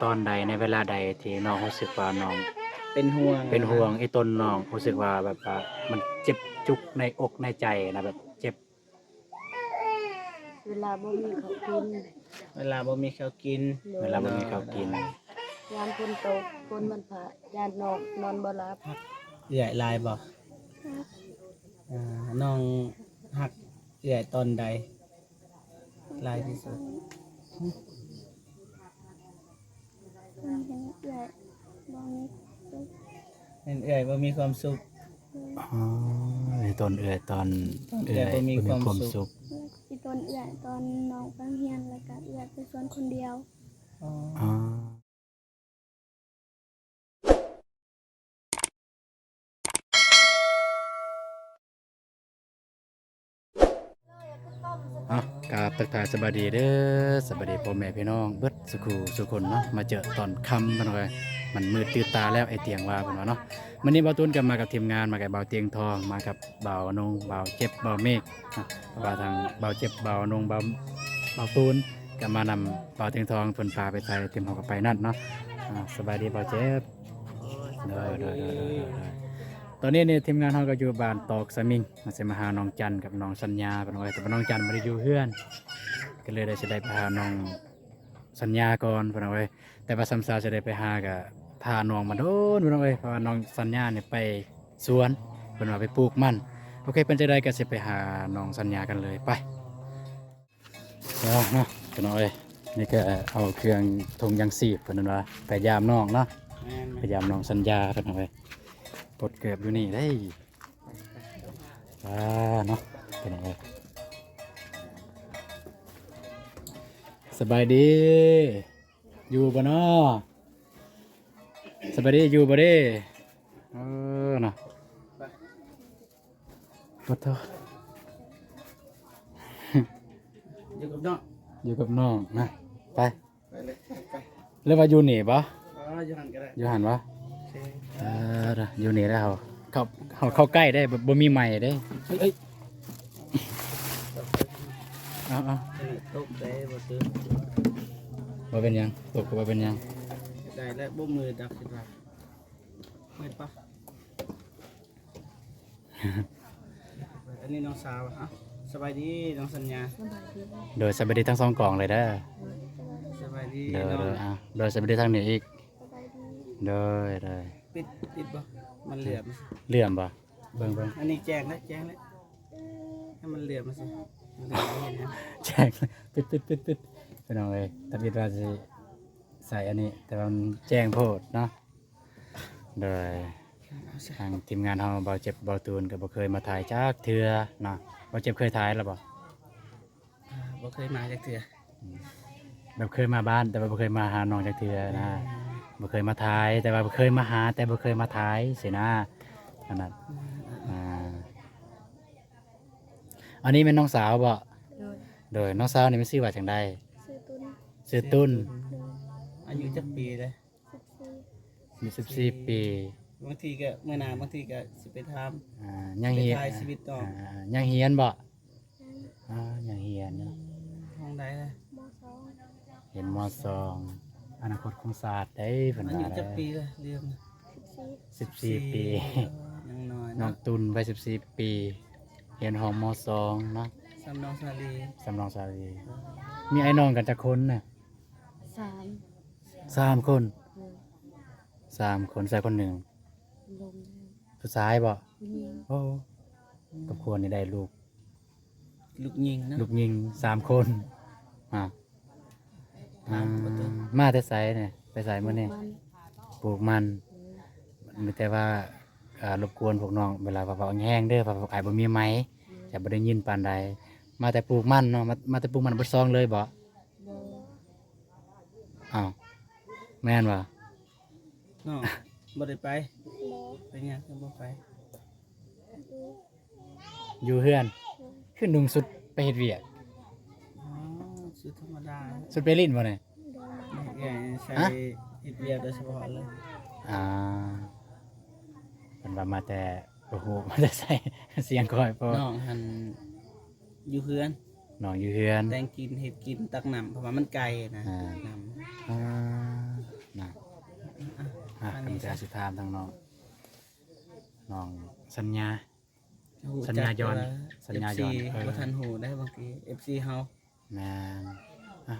ตอนใดในเวลาใดที่น้องรู้สึกว่าน้องเป็นห่วงเป็นห่วงไอ้ต้นน้องรู้สึกว่าแบบว่ามันเจ็บจุกในอกในใจนะแบบเจ็บเวลาบ่มีข้าวกินเวลาบ่มีข้าวกินเวลาบ่มีข้าวกินยามฝนตกฝนมันผ่ายามนอนบ่หลับเอื้อยลายบ่น้องหักเอื้อยตอนใดลายที่สุดเห็นเอื้อยบ่มีความสุขอ๋อไอ้ต้นเอื้อยตอนเอื้อยบ่มีความสุขอีต้นเอื้อยตอนน้องไปเรียนแล้วก็เอื้อยไปสวนคนเดียวอ๋อกราบทักทายสวัสดีเด้อสวัสดีพ่อแม่พี่น้องเบิดสุขุสุคนเนาะมาเจอตอนค่ำเพิ่นว่ามันมืดตื่นตาแล้วไอ้เตียงว่าเพิ่นว่าเนาะมื้อนี้บ่าวตูนก็มากับทีมงานมากับบ่าวเตียงทองมากับบ่าวนงบ่าวเจ็บบ่าวเมฆว่าทางบ่าวเจ็บบ่าวนงบ่าวตูนก็มานำบ่าวเตียงทองเพิ่นพาไปไสเต็มเฮาก็ไปนั่นเนาะสบายดีบ่าวเจ็บเด้อตอนนี้เนี่ยทีมงานเราก็อยู่บ้านตอกสมิงมาสิมาหาน้องจันกับน้องสัญญาเป็นไงแต่ว่าน้องจันไม่ได้อยู่เพื่อนก็เลยได้จะได้ไปหาน้องสัญญาก่อนเป็นไงแต่ว่าซัมซาจะได้ไปหากับพาน้องมาโดนเป็นไงเพราะว่าน้องสัญญาเนี่ยไปสวนเป็นว่าไปปลูกมันโอเคเป็นจะได้ก็จะไปหาน้องสัญญากันเลยไปเนาะเป็นไงนี่ก็เอาเครื่องทงยังสีบเป็นว่าไปยามน้องเนาะไปยามน้องสัญญาเป็นไงปลดเกือบอยู่นี่ได้เนาะเป็นไงสบายดีอยู่บ่เนาะสบายดีอยู่บ่เด้เนาะปวดท้องอยู่กับน้องอยู่กับน้องนะไป เลยไปเรียกว่าอยู่นี่ปะอยู่หันก็ได้อยู่หันปะอยู่นี่แล้วเข้าใกล้ได้บ่มีใหม่ได้เอ้ยเอาตกได้บ่ซื้อบ่เป็นยังตกก็บ่เป็นยังได้แล้วบ่มือดักสิว่ามืดปะอันนี้น้องสาวสบายดีน้องสัญญาโดยสบายดีทั้งสองกล่องเลยเด้อสบายดีโดยโดยสบายดีทั้งนี้อีกโดยปิดบ่มันเหลื่อมบ่เบิ่งอันนี้แจ้งแล้วให้มันเหลื่อมมาสิแจ้งปิดพี่น้องเอ้ยถ้าปิดว่าสิใส่อันนี้แต่ว่ามันแจ้งโพดเนาะโดยทางทีมงานเฮาบ่เจ็บบ่ตูนก็บ่เคยมาถ่ายจักเทื่อเนาะบ่เจ็บเคยถ่ายแล้วบ่เคยมาจักเทื่อแบบเคยมาบ้านแต่ว่าบ่เคยมาหาน้องจักเทื่อนะบ่เคยมาถ่ายแต่ว่าเคยมาหาแต่บ่เคยมาถ่ายสินะขนาดอันนี้เป็นน้องสาวบ่โดยน้องสาวนี่มันชื่อว่าจังได๋ชื่อตุ้นอายุจักปีเลยมี14ปีบางทีก็เมื่อนานบางทีก็สิไปทำยังเฮียนชีวิตต่อยังเฮียนบ่ยังเฮียนเนาะห้องใดเลยเห็นม.2 อนาคตของศาสตร์ได้เพิ่นว่าอายุจักปีเลยเรียน14ปียังน้อยน้องตุนไป14ปีเรียนห้องม.2 เนาะสำน้องสาลีมีไอ้น้องกันจักคนน่ะ3คน3คนชายคนหนึ่งผู้ชายบ่โอ้กับควรนี่ได้ลูกยิงนะลูกยิง3คนมาแต่ไสเนี่ยไปไสมื้อนี้ปลูกมันมีแต่ว่ารบกวนพวกน้องเวลาว่าแห้งเด้อว่าอายบ่มีไม้จะบ่ได้ยินปานใดมาแต่ปลูกมันเนาะมาแต่ปลูกมันบ่ซองเลยบ่อ้าวแม่นบ่น้องบ่ได้ไปหยังก็บ่ไปอยู่เฮือนขึ้นนุ่งสุดไปเฮ็ดเวียกสุดธรรมดาสุดไปลิ้นบ่เนี่ยใช้เฮ็ดเวียกโดยเฉพาะเลยเพิ่นว่ามาแต่โอ้โหมาแต่ใส่เสียงค่อยพอน้องหันอยู่เฮือน น้องอยู่เฮือนแต่งกินเฮ็ดกินตักน้ำเพราะว่ามันไกลนะน้ำ แต่สิถามทางน้องสัญญา หู สัญญาย้อน จัก สัญญาย้อน FC บ่ทันหูได้บางที FC เฮา แม่น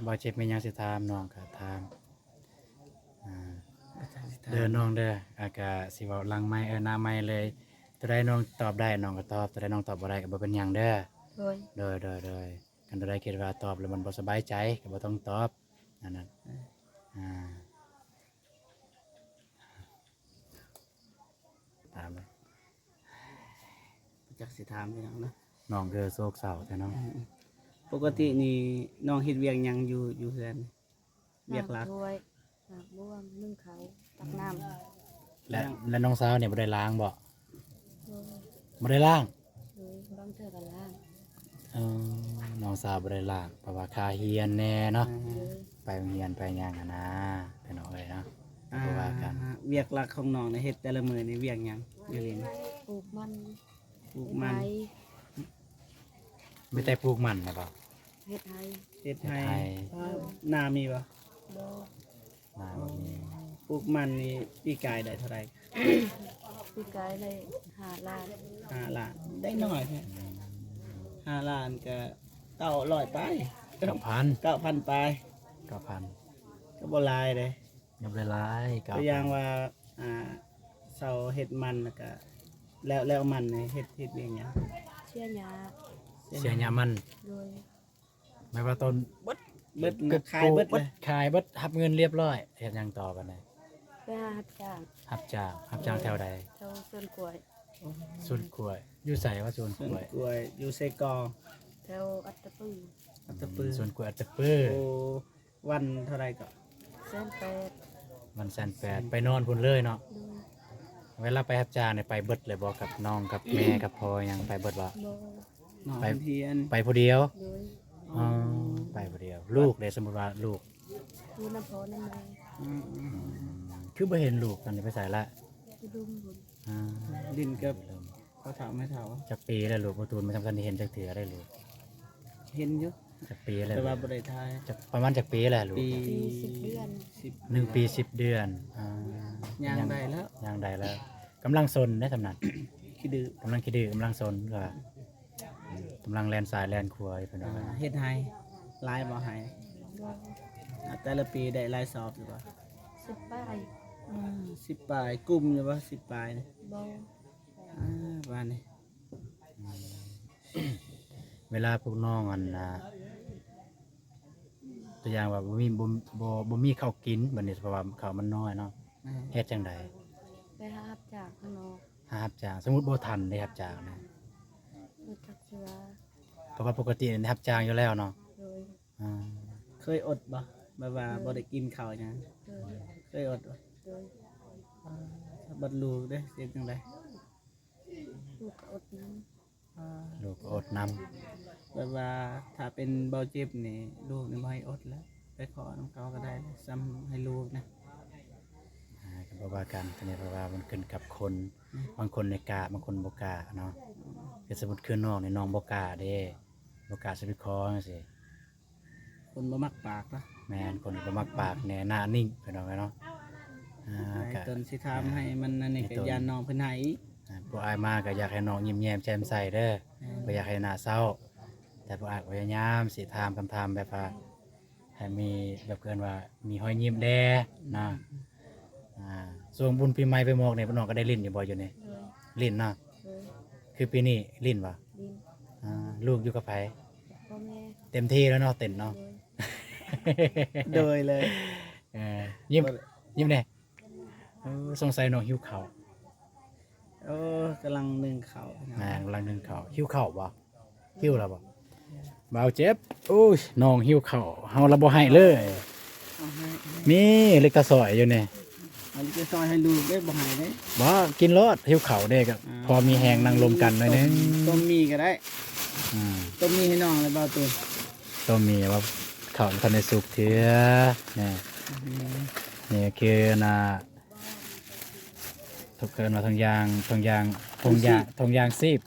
บ่เจ็บมีหยังสิถามน้องก็ถามบ่ทันสิถาม เด้อน้องเด้ออากาสิเว้าหลังไม้หน้าไม้เลยตัวใดน้องตอบได้น้องก็ตอบตัวใดน้องตอบบ่ได้ก็บ่เป็นหยังเด้อ โดย โดยกันตัวใดคิดว่าตอบแล้วมันบ่สบายใจก็บ่ต้องตอบนั่นน่ะตามเลย จักสิถามพี่น้องนะ น้องคือโศกเศร้าแต่น้อง ปกตินี่น้องเฮ็ดเวียกหยังอยู่เฮือนเวียกหลัก ถ้วยหมากบ้วงนึ่งเขาตักน้ำ และน้องสาวเนี่ยบ่ได้ล้างบ่ โดย บ่ได้ล้าง โดยบางเทื่อกันล่าง เออน้องสาวบ่ได้ล้างเพราะว่าค่าเฮียนแน่เนาะ โดย ไปโรงเรียนไปหยังอะนะพี่น้องเอ้ยเนาะบ่ว่ากัน เวียกหลักของน้องนี่เฮ็ดแต่ละมื้อนี่เวียกหยังอยู่นี่ ปลูกมัน ปลูกมัน ไม้ ไม่แต่ปลูกมันนะบ่ เฮ็ดไห้ เฮ็ดให้ เฮ็ดให้ นามีบ่ โดย มาบ่มี ปลูกมันนี่ปีกายได้เท่าไหร่ ปีกายเลย5 ล้าน 5ล้านได้น้อยแท้5ล้านก็900ไป 9,000 9,000ไป 9,000 ก็บ่หลายเด้ ยังบ่ได้หลาย9,000 ตัวอย่างว่าเสาเฮ็ดมันแล้วก็แล้วมันนี่เฮ็ดเวียกหยัง เชี่ยหญ้า เสียหยามัน โดย แม้ว่าต้น เบิดขายเบิดเลย ขายเบิดรับเงินเรียบร้อยเฮ็ดหยังต่อกันได้ ไปหารับจ้าง รับจ้างแถวใด เจ้าสวนกล้วย สวนกล้วยอยู่ไสว่าสวน ส่ ก วน ล้วย กล้วยอยู่ไสกอ แถวอัตตปือ อัตตปือ สวนกล้วยอัตตปื้อ โอ้วันเท่าไหร่ก็ แสนแปด มันแสนแปดไปนอนพุ่นเลยเนาะ โดย เวลาไปรับจ้างเนี่ยไปเบิดเลยบ่กับน้องกับแม่กับพ่อหยังไปเบิดบ่ โดย น้อง ไป เทียน ไปผู้เดียว โดย อ๋อไปผู้เดียว ลูกเด้สมมุติว่าลูก ดูน้ำพอน้ำแม่ คือบ่เห็นลูกตอนนี้ไปใส่ละ ที่ดุมบุญ อ่า ดินกับเขาถามไม่เท่า จักปีแล้วลูกบ่ตูนมันสำคัญที่เห็นจักเทื่อได้ลูก เห็นอยู่ จักปีแล้ว แต่ว่าบ่ได้ทาย จักประมาณจักปีแล้วลูก ปี ปี10 เดือน 10 1 ปี 10 เดือนย่างได้แล้ว ย่างได้แล้วกำลังซนได้สำนัก ขี้ดื้อก ำลังคิดดื้อกำลังซนก็กำลังแล่นสายแล่นครัวอยู่เพิ่นว่า เฮ็ดให้หลายบ่ให้ โดย แต่ละปีได้หลายสอบอยู่บ่ 10 ป้าย 10ปลายกลุ่มอยู่บ่10ปลายนี่ บ่ บ้านนี่ เวลาพวกน้องอันตัวอย่างว่าบ่มีข้าวกินบัดนี้เพราะว่าข้าวมันน้อยเนาะเฮ็ดจังได ไปหารับจ้างข้างนอก หารับจ้างสมมุติบ่ทันได้รับจ้างนะ รู้จักเสือ เพราะว่าปกติได้รับจ้างอยู่แล้วเนาะ โดย อ่า เคยอดบ่แบบว่าบ่ได้กินข้าวหยัง โดย เคยอดบ่ โดย ถ้าบัดลูกเด้เฮ็ดจังได ลูกก็อดน้ ลูกก็อดน้ำ แบบว่าถ้าเป็นเบาเจ็บนี่ลูกนี่บ่ให้อดแล้วไปขอน้ำเขาก็ได้ซ้ำให้ลูกนะ ก็บ่ว่ากันทีนี้เพราะว่ามันขึ้นกับคนบางคนในกล้าบางคนบ่กล้าเนาะคือสมมุติคือน้องนี่น้องบ่กล้าเด้บ่กล้าสิไปขอจังซี่ คนบ่มักปากนะ แม่นคนบ่มักปากแหน่หน้านิ่งเพิ่นว่าไงเนาะก็ ตนสิทำให้มันนั่นนี่ก็ยานน้องเพิ่นให้อีก ผู้อายมาก็อยากให้น้องยิ้มแย้มแจ่มใสเด้อบ่อยากให้หน้าเศร้า แต่ผู้อายก็พยายามสิถามคำถามแบบว่าให้มีแบบเกินว่ามีรอยยิ้มแดนะช่วงบุญปีใหม่ไปหมอกนี่น้องก็ได้ลิ้นอยู่บ่อยู่นี่ ำโดย ลิ้นเนาะ โดย คือปีนี้ลิ้นบ่ ดิน ลูกอยู่กับไผ พ่อแม่ เต็มที่แล้วเนาะเต้นเนาะ โดย โดยเลย เออยิ้มยิ้มแน่สงสัยน้องหิวข้าว โอ้กำลังนึ่งข้าว กำลังนึ่งข้าวหิวข้าวบ่หิวแล้วบ่บ่าวเจ็บโอ้ยน้องหิวข้าวเฮาละบ่ให้เลย เอาให้ มีเล็กตะซอยอยู่นี่ เอาลิเกซอยให้ลูกได้บ่ให้ได้ บ่กินรสหิวข้าวเด้ก็พอมีแหงนั่งลมกันหน่อยนึง ต้มมีก็ได้ อืม ต้มมีให้น้องเลยเบาตูน ก็มีว่าข้าวทันได้สุกเถื่อนี่คือทุกเกินมาทางยางซีบ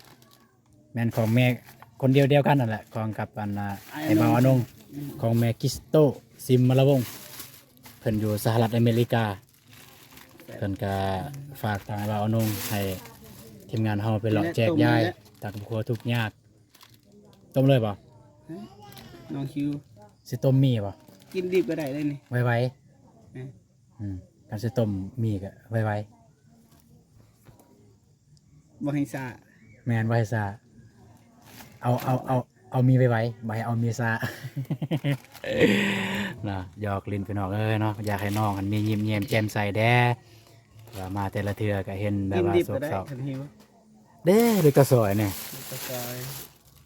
แม่นของแม่คนเดียวกันนั่นแหละของกับอันไอ้บ่าวอนงของแม่กิสโตซิมมาละวงเพิ่นอยู่สหรัฐอเมริกา แต่ เพิ่นก็ฝากทางเราเอานงให้ทีมงานเฮาไปเลาะแจกยายตากครัวทุกข์ยากต้มเลยบ่ น้องคิว สิต้มมีบ่ กินดิบก็ได้เลยนี่ ไว นะ ๆกันสิต้มมีก็ไว บ่ให้ซา ๆแม่นบ่ให้ซ่าเอามีไวๆบ่ให้เอามีซ่า นะหยอกลิ้นพี่น้องเอ้ยเนาะอยากให้น้องมันมียิ้มแย้มแจ่มใสแด้ว่ามาแต่ละเทื่อก็เห็นแบบ กิน ว่า ดิบ โศ ก็ ก ได้ เศร้า คันหิว เด้หรือกระสอยเนี่ย ก็ซอย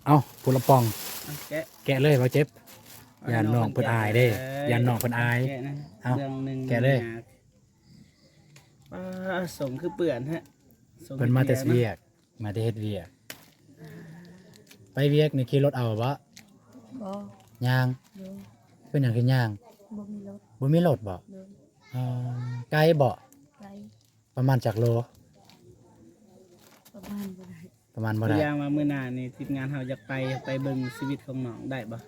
เอ้าผู้ละปอง เอาแกะ แกะเลยบ่เจ็บ ย่านน้องเพิ่นอายเด้ย่านน้องเพิ่นอาย แกะนะ เอ้า เรื่องหนึง แกะเลย สมคือเปื่อนฮะส เพิ่นมาแต่เวียกมาแต่เฮ็ดเวียกไปเวียกนี่ขี่รถเอาบ่ บ่ ย่าง โดย เพิ่นหยังคือย่าง บ่มีรถ บ่มีรถบ่ โดย อ๋อไกลบ่ ไกล ประมาณจักโล ประมาณบ่ได้ ประมาณบ่ ตัว ได้ อย่างว่ามื้อหน้านี่ทีมงานเฮาอยากไปเบิ่งชีวิตของน้องได้บ่อ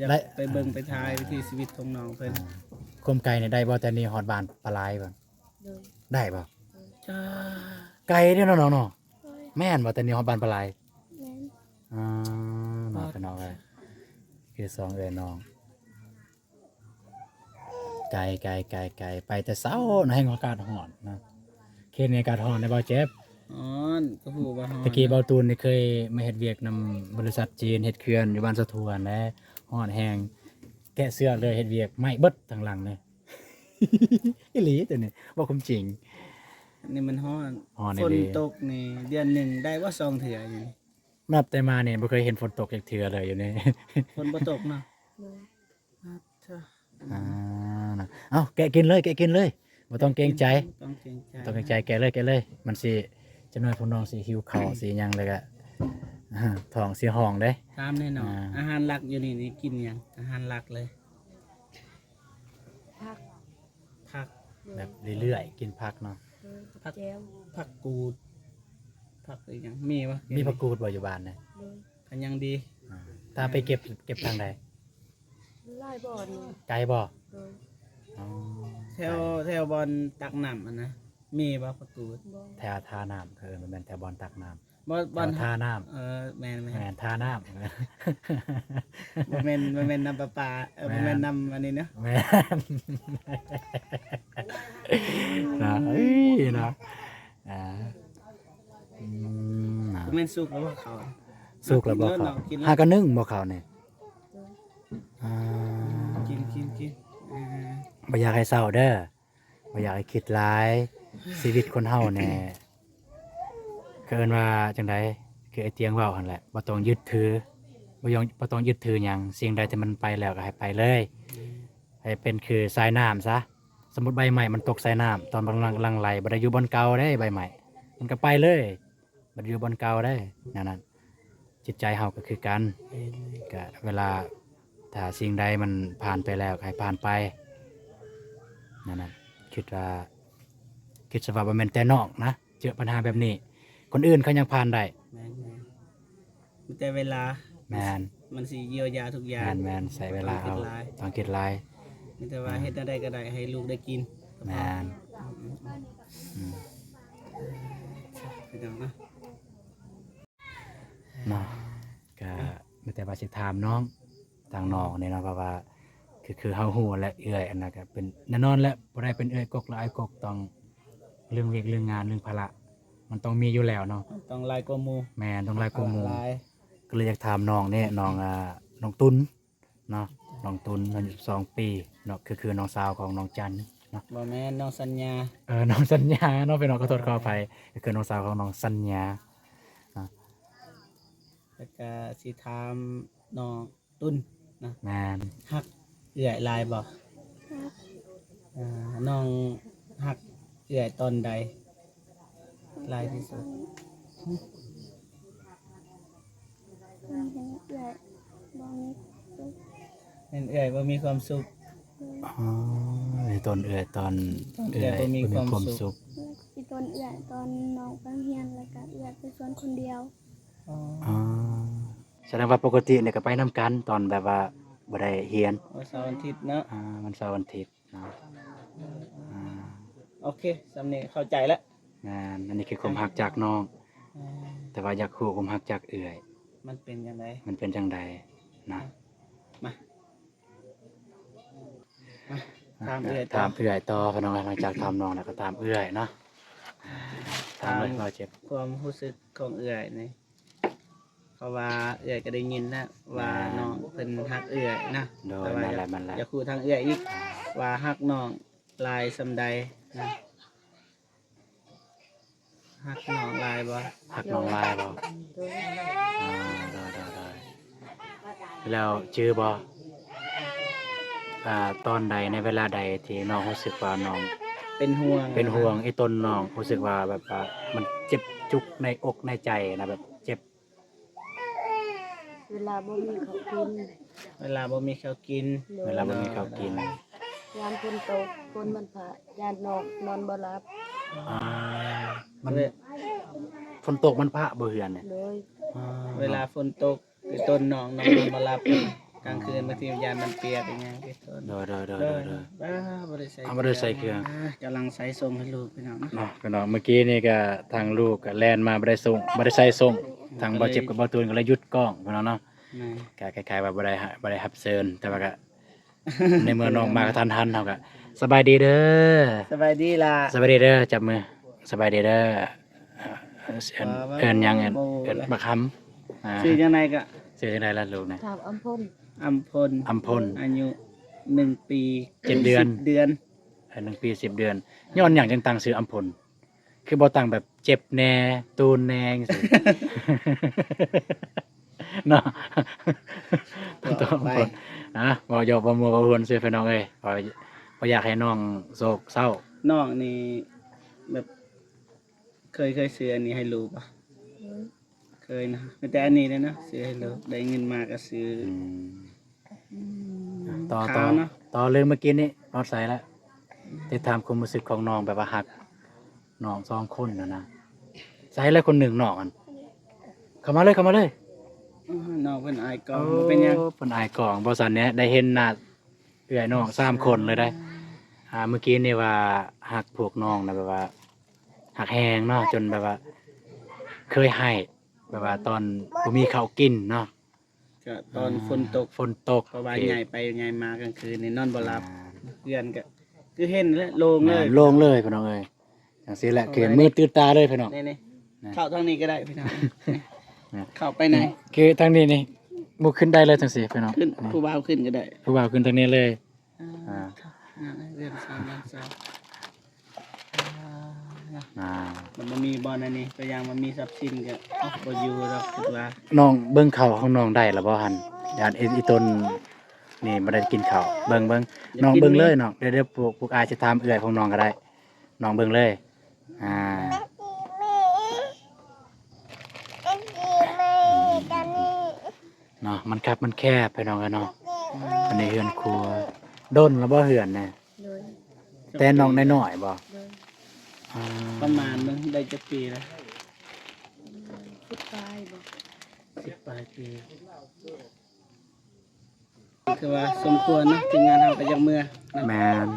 ยากไปเบิ่งไปทายวิถีชีวิตของน้องเพิ่น คมไก่นี่ได้บ่แต่นี่ฮอดบ้านปลาลายบ่ โดย ได้บ่ จ้า ไก่เด้อน้องๆเนาะ โดย แม่นบ่แต่นี่ฮอดบ้านปลาลาย แม่น อ่าน้องเป็นน้องเลยคือสองเอ้ยน้องไกลไปแต่เช้านะให้อากาศร้อนนะเขตในอากาศร้อนในบ่เจ็บ อ๋อก็ฮู้ว่าฮ้อน ตะกี้เบาตูนนี่เคยมาเฮ็ดเวียกนำบริษัทจีนเฮ็ดเขื่อนอยู่บ้านสะทวนและร้อนแห้งแกะเสื้อเลยเฮ็ดเวียกไหม้เบิดทั้งหลังเลย อีหลีตัวนี้บ่ความจริง นี่มันฮ้อน ฮ้อน ฝน ดี ตกนี่เดือนหนึ่งได้ว่า2เทื่ออยู่นี่ นับแต่มาเนี่ยบ่เคยเห็นฝนตกจักเทื่อเลยอยู่นี่ ฝนบ่ตกเนาะ โดย อ่านะเอ้าแกะกินเลยแกะกินเลยบ่ต้องเกรงใจ ต้องเกรงใจ ต้องเกรงใจแกะเลยแกะเลย มันสิจะน้อยพวกน้องสิหิวข้าว สิหยังเลยก็ท้องสิห้องเด้ ตามแน่นอน อ่า อาหารหลักอยู่นี่กินหยังอาหารหลักเลย ผัก ผัก โดย แบบเรื่อยๆกินผักเนาะ โดยผักแก้ว ผักกูดผักอีกหยังมีวะ มีผักกูดบ่อยู่บ้านนะ โดย กันยังดี ถ้าไปเก็บทางใด ไล่บ่อนี่ ไกลบ่ โดย อ๋อ แถวบอลตักน้ำอันนะมีบ่ผักกูด บ่ แถวท่าน้ำมันแม่นแถวบอนตักน้ำ บอล แถวท่าน้ำ แม่น แม่นท่าน้ำ บ่แม่นน้ำประปาบ่แม่นน้ำอันนี้เนาะ แม่น นะเอ้ยนะอ่านะ บ่แม่นสุกแล้วบ่เขา สุกแล้วบ่เขา กิน หากันนึ่งบ่เขาเนี่ย โดย อ่า กินอ่า บ่อยากให้เศร้าเด้อบ่อยากให้คิดร้ายชีวิตคนเฮาแน่เกินว่าจังไดคือไอ้เตียงเว้าหั่นแหละบ่ต้องยึดถือบ่ต้องยึดถือหยังสิ่งใดที่มันไปแล้วก็ให้ไปเลย ให้เป็นคือสายน้ำซะสมมุติใบใหม่มันตกสายน้ำตอนกำลังไหลบ่ได้อยู่บนเก่าได้ใบใหม่มันก็ไปเลยบ่ได้อยู่บนเก่าได้นั่นน่ะจิตใจเฮาก็คือกันก็เวลาถ้าสิ่งใดมันผ่านไปแล้วก็ให้ผ่านไปนั่นน่ะคิดสว่าบ่แม่นแต่นอกนะเจอปัญหาแบบนี้ คนอื่นเขายังผ่านได้ แม่นมีแต่เวลา แม่น มันสิเยียวยาทุกอย่าง แม่นใส่เวลาเอา ต้องคิดหลาย ต้องคิดหลาย มีแต่ว่าเฮ็ดได้ก็ได้ให้ลูกได้กิน แม่นอืม พี่น้องเนาะ เนาะก็มีแต่ว่าสิถามน้องทางน้องนี่เนาะเพราะว่าคือเฮาฮู้และเอื้อยอันนั้นก็เป็นแน่นอนและบ่ได้เป็นเอื้อยกกและอ้ายกกต้องเรื่องเวียกเรื่องงานเรื่องภาระมันต้องมีอยู่แล้วเนาะ ต้องลายกว่าหมู่ แม่นต้องหลายกว่าหมู่ ลาย ก็เลยอยากถามน้องนี่น้องน้องตุนเนาะน้องตุนอายุ12 ปีเนาะคือน้องสาวของน้องจันเนาะ บ่แม่นน้องสัญญา น้องสัญญาเนาะเป็นน้องขอโทษขออภัยก็คือน้องสาวของน้องสัญญา แล้วก็สิถามน้องตุนนะ แม่น ฮักเอื้อยลายบ่ ฮัก น้องฮักเอื้อยตอนใดลายที่สุด มันเห็นเอื่อยบ่มีสุข เห็นเอื้อยบ่มีความสุข อ๋อตอนเอื้อยตอน เอื้อยบ่มีความสุข แล้วอีตนเอื่อยตอนน้องไปโรงเรียนแล้วก็เอื่อยไปสวนคนเดียว อ๋อ อ๋อแสดงว่าปกติเนี่ยก็ไปนํกันตอนแบบว่าบ่ได้เรียน วันเสาร์อาทิตย์เนาะ มันเสาร์วันอาทิตย์เนาะอ่า โอเคสำเนียงเข้าใจแล้ว งานอันนี้คือความหักจากน้อง แต่ว่าอยากฮู้ความหักจากเอื้อย มันเป็นยังไง มันเป็นจังใดนะ มาตามเอื้อย ตามเอื้อยต่อพี่น้องหลังจากทำน้องแล้วก็ตามเอื้อยเนาะตามเลยบ่เจ็บ ความรู้สึกของเอื้อยนี่เพราะว่าเอื้อยก็ได้ยินนะว่าน้องเป็นฮักเอื้อยนะ โดย แต่ว่า มันแหละ อยากคูทางเอื้อยอีกว่าฮักน้องลายสำใดนะฮักน้องลายบ่ หักน้องลายบ่ โดย ได้แล้วชื่อบ่ตอนใดในเวลาใดที่น้องรู้สึกว่าน้อง เป็นห่วง เป็นห่วงไอ้ต้นน้องรู้สึกว่าแบบว่ามันเจ็บจุกในอกในใจนะแบบเจ็บ เวลาบ่มีข้าวกิน เวลาบ่มีข้าวกิน โดย เวลาบ่มีข้าวกิน ยามฝนตกฝนมันผ่ายามนอนบ่หลับ มันฝนตกมันพระบ่เฮือนเนี่ย โดย เวลาฝนตกคือต้นน้องนอนมารับกลางคืนบางทียานมันเปียกอย่างเงี้ยพี่ต้น โดย บ้าบ่ได้ใส่ เอาบ่ได้ใส่เครื่อง กำลังใส่ส่งให้ลูกพี่น้องนะ เนาะพี่น้องเมื่อกี้นี่ก็ทางลูกก็แล่นมาบ่ได้ส่งบ่ได้ใส่ส่งทางบ่เจ็บกับบ่ตูนก็เลยหยุดกล้องพี่น้องเนาะ นี่ ก็คล้ายๆว่าบ่ได้รับเชิญแต่ว่าก็ ในเมื่อน้องมากระทันหันเฮาก็สบายดีเด้อ สบายดีล่ะ สบายดีเด้อจับมือสบายดีเด้อเอิ้นหยังเอิ้นบักคำ ชื่อจังไดก็ ชื่อจังไดล่ะลูกนะ ถามอำพล อัมพล อัมพล อายุ1 ปี 7 เดือน 10 เดือน 1 ปี 10 เดือนย้อนหยังจังตั้งชื่ออัมพลคือบ่ตั้งแบบเจ็บแน่ตูนแน่จังซี่ เนาะตัวอัมพลนะบ่ยอกบ่มัวบ่ฮวนซื่อพี่น้องเอ้ยบ่อยากให้น้องโศกเศร้า น้องนี่แบบเคยซื้ออันนี้ให้ลูกป่ะ โดย เคยนะแต่อันนี้เลยนะซื้อให้ลูกได้เงินมาก็ซื้อ ต่อ ขาวเนาะ ต่อเรื่องเมื่อกี้นี้รอดใส่แล้วติดตามความรู้สึกของน้องแบบว่าหักน้องสองคนนะใส่แล้วคนหนึ่งน้องอันเข้ามาเลย น้องเป็นอายกองบ่เป็นหยัง เป็นอายกล่องบริษัทเนี้ยได้เห็นหน้าเอื้อยน้อง3 คนเลยได้เมื่อกี้นี่ว่าหักพวกน้องนะแบบว่าหักแหงเนาะจนแบบว่า เคยให้แบบว่าตอนบ่มีข้าวกินเนาะ ก็ตอนฝนตก ฝนตก เพราะว่าใหญ่ไปใหญ่มากลางคืนนี่นอนบ่หลับเพื่อนก็คือเห็นแล้วโลงเลย โล่งเลยพี่น้องเอ้ยจังซี่แหละคือมือตื่นตาเลยพี่น้อง นี่ นะ เข้าทางนี้ก็ได้พี่น้อง นะ เข้าไปไหน คือทางนี้นี่บุกขึ้นได้เลยจังซี่พี่น้อง ขึ้นผู้บ่าวขึ้นก็ได้ ผู้บ่าวขึ้นทางนี้เลย เรื่องสามสาม อ่า มันมีบอลอันนี้ตัวอย่างมันมีทรัพย์สินก็บ่อยู่หรอกคิดว่า น้องเบิ่งข้าวของน้องได้แล้วบ่หั่นญาติอีต้นนี่บ่ได้กินข้าวเบิ่งน้องเบิ่งเลยน้องเดี๋ยวพวกอายจะถามเอื้อยของน้องก็ได้น้องเบิ่งเลยอ่าเนาะมันครับมันแคบไปน้องกันเนาะอันนี้เฮือนครัวด้นแล้วบ่เฮือนน่ะ โดย แต่น้องน้อยๆบ่ โดย อ่า ประมาณนึงได้จะปีแล้ว คิดปลายบ่ 10 ปลายปีคือว่าสมควรเนาะทีมงานเฮาก็ยังเมื่อเนาะ แม่น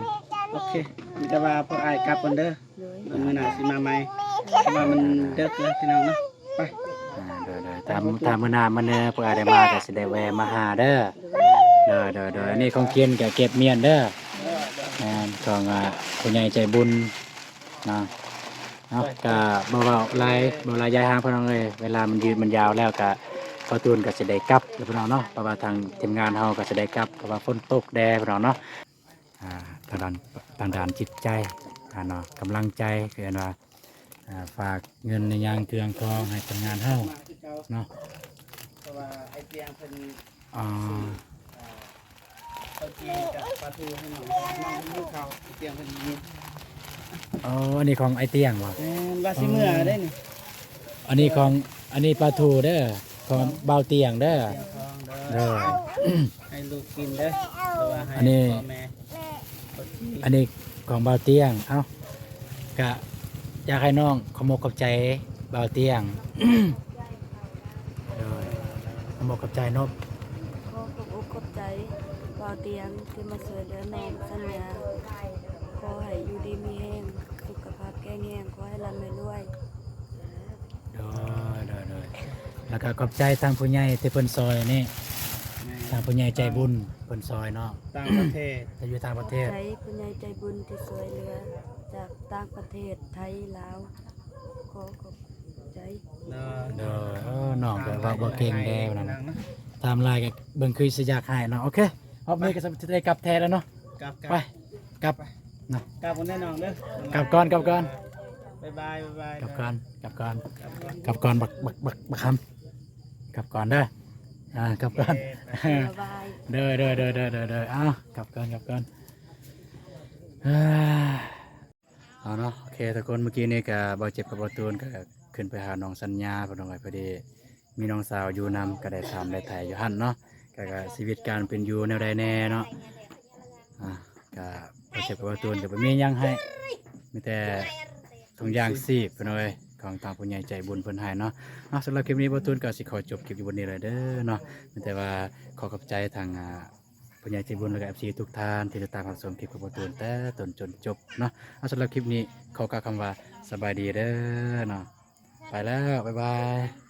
โอเคมีแต่ว่าพวกอายกลับกันเด้อ โดย แล้วมื้อหน้าสิมาใหม่เพราะว่ามันเดึกแล้วพี่น้องเนาะไป เด้อๆตามมื้อหน้ามื้อเด้อพวกอายได้มาก็สิได้แวะมาหาเด้อ เด้ออันนี้ของเกียนกับเก็บเมียนเด้อแม่นของผู้ใหญ่ใจบุญเนาะเนาะก็บ่เว้าหลายยายหางพี่น้องเอ้ยเวลามันยืนมันยาวแล้วก็พอตูนก็สิได้กลับแล้วพี่น้องเนาะเพราะว่าทางทีมงานเฮาก็สิได้กลับเพราะว่าฝนตกแดดพี่น้องเนาะทางด้านจิตใจเนาะกำลังใจคืออันว่าฝากเงินในยางเครื่องทองให้ทีมงานเฮาเนาะ เพราะว่าไอ้เตียงเพิ่น อ่า เขาจีกับปลาทูให้น้องลูกเขาเตียงเพิ่นมี อ๋ออันนี้ของไอเตียงบ่ ว่าสิเมื่อได้นี่ อันนี้ปลาทูเด้อของเบาเตียงเด้อ เตียงทองเด้ เด้ อ อ ให้ลูกกินเด้อเพราะว่าให้ อันนี้ พ่อแม่เขาจี อันนี้ของเบาเตียงเอ้ากะอยากให้น้องขอมกขอบใจเบาเตียง เด้อขอมกขอบใจนบ ขอขอบอกขอบใจบ่าวเตียงที่มาช่วยเหลือน้องสัญญาขอให้อยู่ดีมีแรง แล้วก็ขอบใจทางผู้ใหญ่ที่เพิ่นซอยนี่ทางผู้ใหญ่ใจบุญเพิ่นซอยเนาะ ต่างประเทศ ถ้าอยู่ต่างประเทศ ใจคุณยายใจบุญที่ช่วยเหลือจากต่างประเทศไทยลาวขอขอบใจ เนาะ เด้อน้องก็เว้าบ่เก่งแล้วนั่นน่ะตามลายก็เบิ่งคือสิอยากให้เนาะโอเคเอามื้อก็สิได้กลับแท้แล้วเนาะ กลับ ไปกลับนะ กลับคนแน่นอนเด้อก ลับก่อนกลับก่อน บ๊ายบายบ๊ายบาย กลับก่อนกลับก่อน กลับก่อน กลับก่อนบักคำกลับก่อนเด้อกลับก่อน สบาย เด้ออ้าวกลับก่อนเอาเนาะโอเคทุกคนเมื่อกี้นี่ก็บ่เจ็บกับบ่ตูนก็ขึ้นไปหาน้องสัญญาเพิ่นเอาไว้พอดีมีน้องสาวอยู่นำก็ได้ถามได้ถ่ายอยู่หั่นเนาะก็ชีวิตการเป็นอยู่แนวใดแน่เนาะก็บ่เจ็บกับบ่ตูนก็บ่มีหยังให้มีแต่ถุงยางซีบเพิ่นเอาไว้ของทางผู้ใหญ่ใจบุญเพิ่นให้เนาะสำหรับคลิปนี้บ่ตูนก็สิขอจบคลิปอยู่บนนี้เลยเด้อเนาะมีแต่ว่าขอขอบใจทางผู้ใหญ่ใจบุญและก็ FC ทุกท่านที่ติดตามรับชมคลิปของบ่ตูนแต่ต้นจนจบเนาะสำหรับคลิปนี้ขอกล่าวคำว่าสบายดีเด้อเนาะไปแล้วบ๊ายบาย